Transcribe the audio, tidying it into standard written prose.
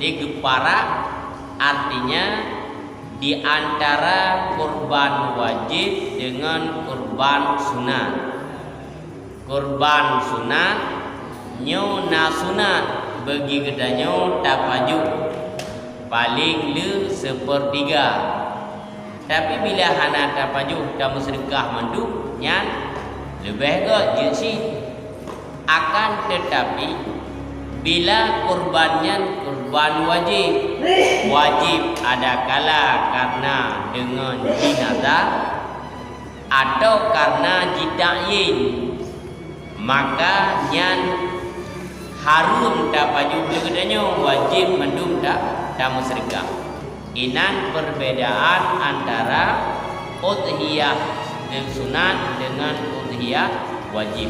Jadi keparak artinya di antara kurban wajib dengan kurban sunat. Kurban sunat nyo na sunat bagi kedanyo tapajuk paling le sepertiga. Tapi bila hana tapajuk dan sedekah mandu nyan lebih ke jinsi. Akan tetapi bila kurbannya kurban wajib ada kala karena dengan jinazah atau karena jita'yin, maka nyan harum tapajuk kedanyo wajib mandum tak musyrikah. Inan perbedaan antara udhiyah sunat dengan udhiyah wajib.